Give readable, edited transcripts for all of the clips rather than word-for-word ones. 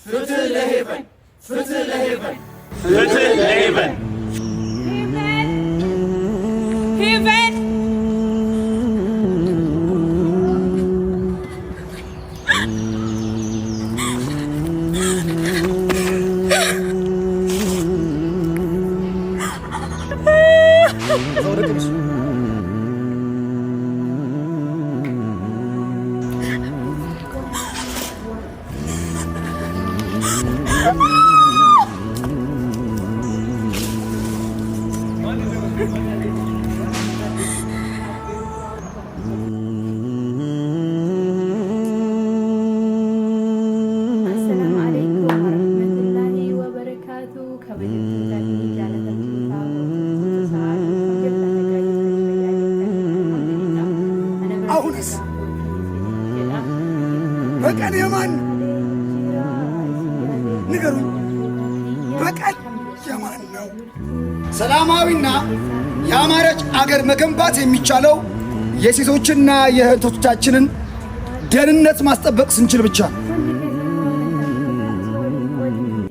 ፍትህ ለሄቨን ፍትህ ለሄቨን ፍትህ ለሄቨን ሄቨን በቀን የማን ንገሩኝ፣ በቀን የማን ነው? ሰላማዊና የአማረች አገር መገንባት የሚቻለው የሴቶችና የእህቶቻችንን ደህንነት ማስጠበቅ ስንችል ብቻ ነው።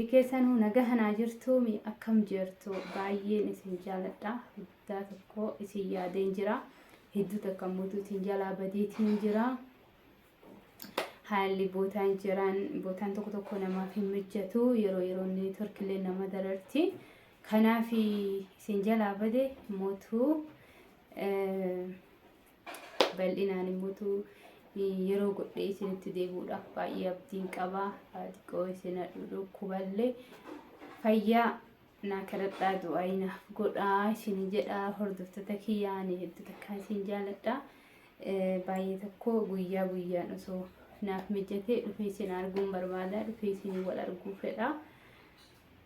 ዲኬሰኑ ነገህና ጅርቱሚ አከም ጅርቱ ባየን ኢሲን ጃለዳ ሁዳ ተኮ ኢሲን ያዴን ጅራ ሂዱ ተከሙቱ ቲንጃላ በዲቲን ጅራ haalli bootaan tokko tokko namaaf hin mijjatu yeroo yeroonni turkillee nama dararti kanaaf isin jalaa bade mootuu bal'inaan mootuu yeroo godhee isinitti deebi'uudhaaf baay'ee abdiin qaba xiqqoo isin dhukkuballee fayyaa naa kadhadhaa du'aayinaaf godhaa isin jedhaa hordoftoota kiyyaanii hedduu takkaa isin jaaladha baay'ee tokko guyyaa guyyaan osoo naaf mijjatee dhufee isin arguun barbaada dhufee isin wal arguu fedha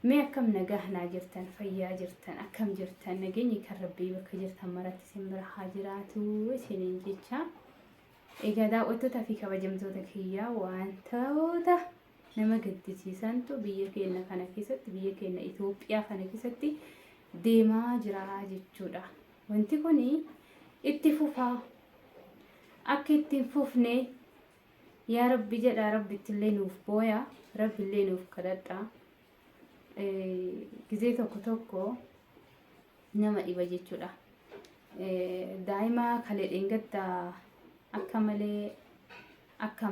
mee akkam nagaa naa jirtan fayyaa jirtan akkam jirtan nageenyi kan rabbii bakka jirtan maratti isin bira haa jiraatu isiniin jecha egaa daawwattootaa fi kabajamtoota kiyyaa wantoota nama gaddisiisantu biyya keenya kana keessatti biyya keenya Itoophiyaa kana keessatti deemaa jira jechuudha wanti kun itti fufaa akka ittiin fufne yaa rabbi jedha rabbittillee nuuf booya rabbillee nuuf kadhadha gizee tokko tokko nama dhiba jechuudha daa'ima kalee dheengadda akka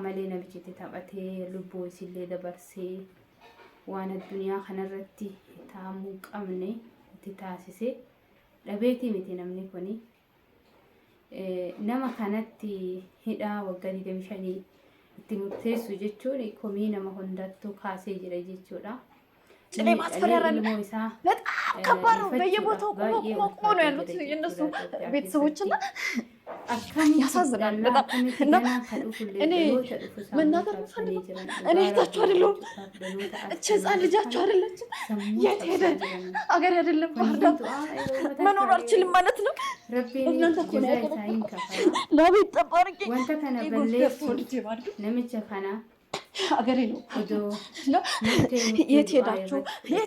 malee namichitti taphatee lubbuu isillee dabarsee waan addunyaa kanarratti taa'amuu qabne itti taasise dhabeetii miti namni kuni nama kanatti hidhaa waggaa 25 itti murteessu jechuun komii nama hundattuu kaasee jira jechuudha. ጭኔ ማስፈሪያ በጣም ከባድ ነው። በየቦታው ቆሞ ነው ያሉት የነሱ ቤተሰቦችና ያሳዝናል በጣም እና እኔ መናገር ፈልገው እኔ እህታችሁ አይደለሁም እቺ ህፃን ልጃችሁ አይደለችም የት ሄደ አገር አይደለም ባህር ዳር መኖር አልችልም ማለት ነው እናንተ እኮ ነው ለቤት ጠባርቂ ወንተ ተነበለ ነምቸ ፈና አገሬ ነው የት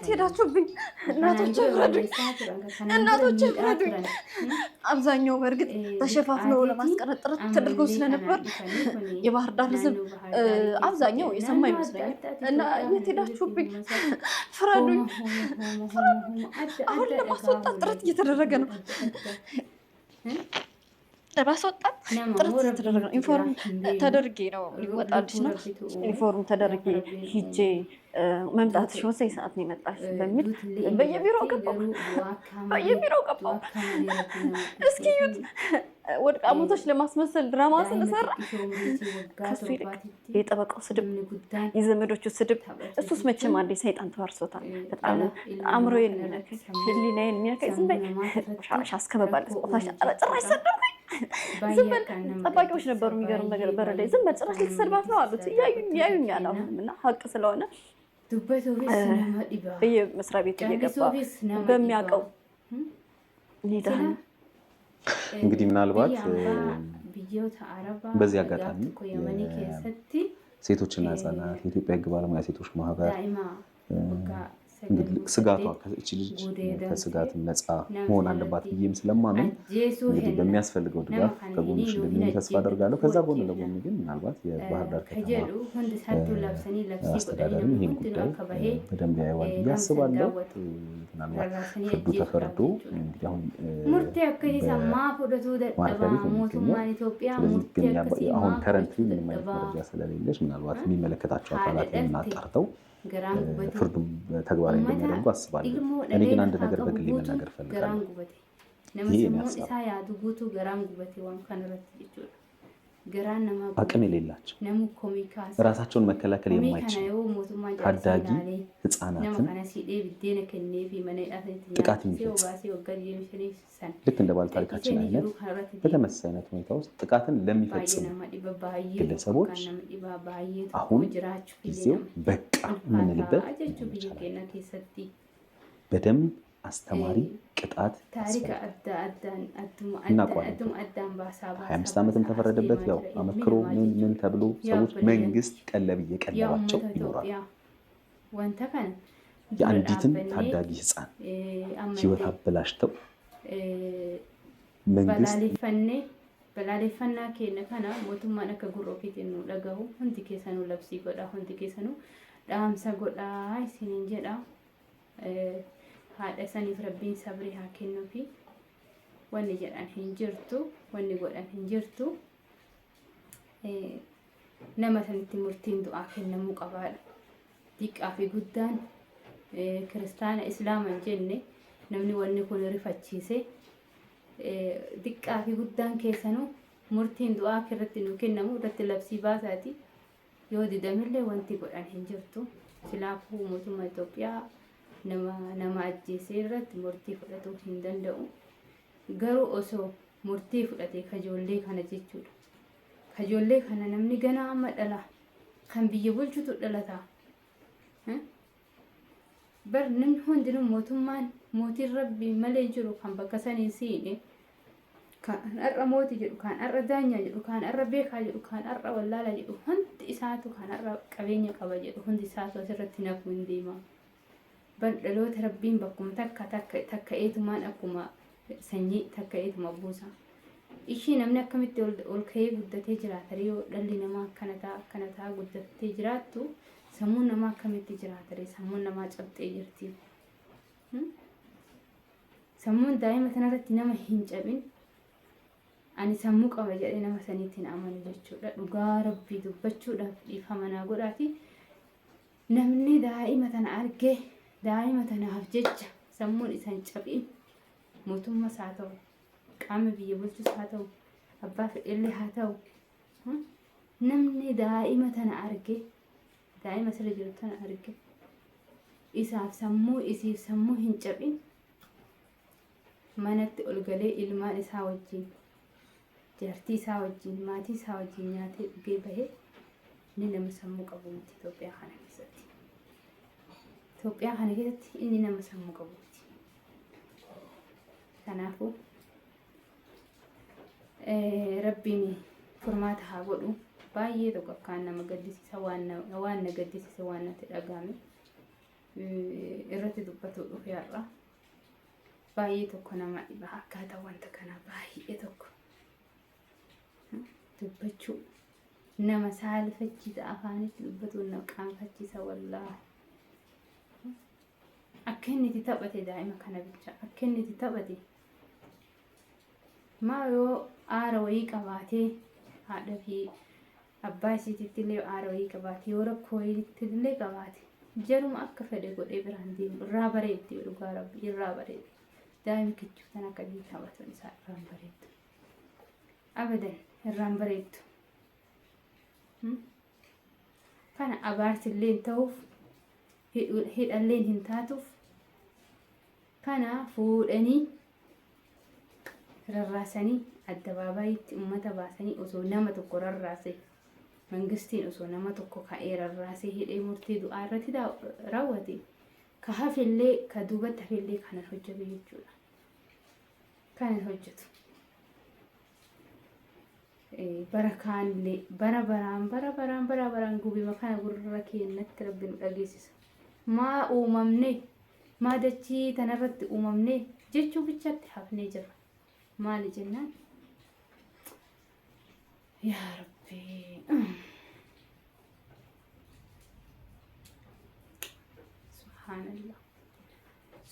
ሄዳችሁብኝ እናቶች ፍረዱኝ አብዛኛው በእርግጥ ተሸፋፍነው ለማስቀረት ጥረት ተደርጎ ስለነበር የባህር ዳር ህዝብ አብዛኛው የሰማ ይመስለኛል እና የት ሄዳችሁብኝ ፍረዱኝ አሁን ለማስወጣት ጥረት እየተደረገ ነው ለማስወጣት ጥረት እየተደረገ ነው ኢንፎርም ተደርጌ ነው ሊወጣልሽ ነው ኢንፎርም ተደርጌ ሂጄ መምጣትሽ ወሰይ ሰዓት ነው የመጣሽ በሚል በየቢሮው ገባው እስኪ ይሁት ወድቃ ሞቶች ለማስመሰል ድራማ ስለሰራ ከሱ ይልቅ የጠበቃው ስድብ የዘመዶቹ ስድብ እሱስ መቼም አንዴ ሰይጣን ተዋርሶታል በጣም አእምሮዬን የሚነካኝ ህሊናዬን የሚነካኝ ዝም በይ አስከበባል ጾታሽ ጭራሽ ሰደብኩኝ ዝም በል ጠባቂዎች ነበሩ የሚገርም ነገር በረዳይ ዝም በል ጭራሽ ልትሰድባት ነው አሉት ያዩኛል አሁንም እና ሀቅ ስለሆነ በየመስሪያ ቤቱ እየገባ በሚያውቀው ሄዳል እንግዲህ ምናልባት በዚህ አጋጣሚ ሴቶችና ህጻናት የኢትዮጵያ ህግ ባለሙያ ሴቶች ማህበር እንግዲህ ስጋቷ ከእቺ ልጅ ከስጋት ነፃ መሆን አለባት ብዬም ስለማምን እንግዲህ በሚያስፈልገው ድጋፍ ከጎንሽ እንደሚሆን ተስፋ አደርጋለሁ። ከዛ ጎን ለጎን ግን ምናልባት የባህር ዳር ከተማ አስተዳደርም ይህን ጉዳይ በደንብ ያየዋል ብዬ አስባለሁ። ምናልባት ፍርዱ ተፈርዶ እንግዲህ አሁን ማረፊያ ቤት ነው የሚገኘው። ስለዚህ ግን አሁን ከረንትሊ ምንም አይነት መረጃ ስለሌለች ምናልባት የሚመለከታቸው አካላት አጣርተው ፍርዱም ተግባራዊ እንደሚያደርጉ አስባለሁ። እኔ ግን አንድ ነገር በግሌ መናገር ፈልጋለሁ። ይሄ አቅም የሌላቸው ራሳቸውን መከላከል የማይችሉ ታዳጊ ህፃናትን ጥቃት የሚፈጽም ልክ እንደ ባለታሪካችን አይነት በተመሳሳይ አይነት ሁኔታ ውስጥ ጥቃትን ለሚፈጽሙ ግለሰቦች አሁን ጊዜው በቃ የምንልበት በደንብ አስተማሪ ቅጣት እናውቀዋለን። 25 ዓመትም ተፈረደበት። ያው አመክሮ ምን ተብሎ ሰዎች መንግስት ቀለብ እየቀለባቸው ይኖራሉ። የአንዲትን ታዳጊ ህፃን ህይወት አበላሽተው መንግስት በላሌፈና ኬነ ከና ሞቱማን አከ ጉሮፊት ነው ለጋው ሁንዲ ኬሰኑ ለብሲ ጎዳ ሁንዲ ኬሰኑ ዳምሳ ጎዳ ሲኒን ጀዳ haadha saniif rabbiin sabrii haa kennuufi wanni jedhan hin jirtu wanni godhan hin jirtu nama sanitti murtiin du'aa kennamuu qabaadha. Xiqqaa fi guddaan kiristaana islaaman jenne namni wanni kun rifachiise xiqqaa fi guddaan keessanuu murtiin du'aa irratti nu kennamu irratti labsii baasaati yoo didamillee wanti godhan hin jirtu. Silaafuu mootummaa Itoophiyaa nama ajjeesee irratti murtii fudhatuu hin danda'u. Garuu osoo murtii fudhatee kajoollee kana jechuudha. Kajoollee kana namni ganaa amma dhala kan biyya bulchutu dhalataa. Bar namni hundinuu mootummaan mootiin rabbii malee jiru kan bakka sanii siine kan har'a mootii jedhu kan har'a daanyaa jedhu kan har'a beekaa jedhu kan har'a wallaala jedhu hundi isaatu kan har'a qabeenya qaba jedhu hundi isaatu asirratti nafuu hin deemaa. Dhaloota rabbiin bakkuma takka eetumaan akkuma sanyii takka eetuma buusa. Ishii namni akkamitti ol ka'ee guddatee jiraata yoo dhalli namaa akkana ta'a guddatee jiraattu sammuun namaa akkamitti jiraata sammuun namaa cabxee jirti. Sammuun daa'ima kanarratti nama hin cabin ani sammuu qaba jedhee nama saniitti hin amanu jechuudha. Dhugaa rabbii dubbachuudhaaf dhiifama naa godhaati. Namni daa'ima tana argee daa'ima tanaaf jecha sammuun isaan cabin mootummaas haa ta'u qaama biyya bulchus haa ta'u abbaa fedhellee haa ta'u namni daa'ima tana arge daa'ima sirra jiru tana arge isaaf sammuu isiif sammuu hin cabin manatti ol galee ilmaan isaa wajjin jaartii isaa wajjin maatii isaa wajjin nyaatee dhugee bahee inni nama sammuu qabu miti Itoophiyaa kana keessatti. Itoophiyaa kana keessatti inni nama sammuu qabuuti. Kanaafuu rabbiin furmaata haa godhu. Baay'ee tokko akkaan nama gaddisiisa waan na gaddisiisa waan natti dhagahame irratti dubbatu dhufe har'a. Baay'ee tokko nama dhiba akkaataa wanta kanaa baay'ee tokko dubbachuu nama saalfachiisa afaanitti dubbatu nama qaanfachiisa wallaahi. Akka inni itti taphate daa'ima kana bicha akka inni itti taphate maa yoo aara wayii qabaatee haadha fi abbaa isiititti illee aara wayii qabaate yoo rakkoo wayiitti illee qabaate jaruma akka fedhe godhee biraan deemu irraa bareeddi dhugaa rabbi irraa bareeddi daa'imni kichuu tan akka inni taphatan isaa irraan bareeddu abadan irraan bareeddu kana abaarsillee ta'uuf hidhalleen hin taatuuf kana fuudhanii rarraasanii addabaabayitti uummata baasanii osoo nama tokko rarraase mangistiin osoo nama tokko ka'ee rarraasee hidhee murtii du'aa irratti raawwate ka hafillee ka duubatti hafillee kanan hojjetu jechuudha. Kanan hojjetu bara kaanillee bara baraan gubima kana gurra keenyatti rabbi nu dhageessisa. Maa uumamne maadachii tanarratti uumamne jechuu bichatti hafnee jira. Maali jennaan yaa Rabbi subhaanallah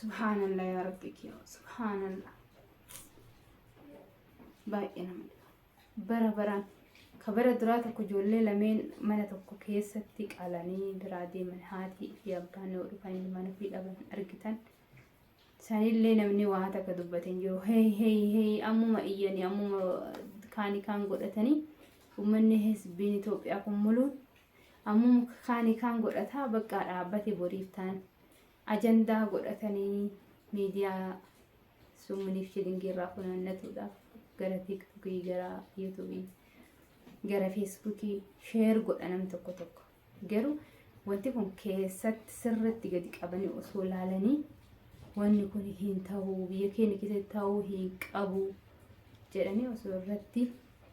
subhaanallah yaa Rabbi kiyoo subhaanallah baay'ee nama bara baraan kabara duraa tokko ijoollee lameen mana tokko keessatti qalanii biraa deeman haatii fi abbaan yoo dhufanii mana fi dhaban argitan sanillee namni waa takka dubbateen jiru hey ammuma iyyanii ammuma kaan godhatanii uummanni hizbiin Itoophiyaa kun muluun ammuma kaan godhataa bakka dhaabbate boriif ta'an ajandaa godhatanii miidiyaa summiniif shilingii irraa funaannatuudhaaf gara tiiktookii gara yuutuubii gara feesbuukii sheer godhanam tokko garuu wanti kun keessatti sirriitti gadi qabanii osoo laalanii wanni kun hin ta'u biyya keenya keessatti ta'uu hin qabu jedhanii osoo irratti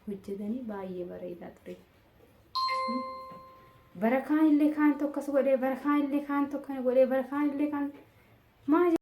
hojjetanii baay'ee bareedaa ture. Bara kaan illee kaan tokkos godhee bara kaan illee kaan tokko godhee bara kaan illee kaan maal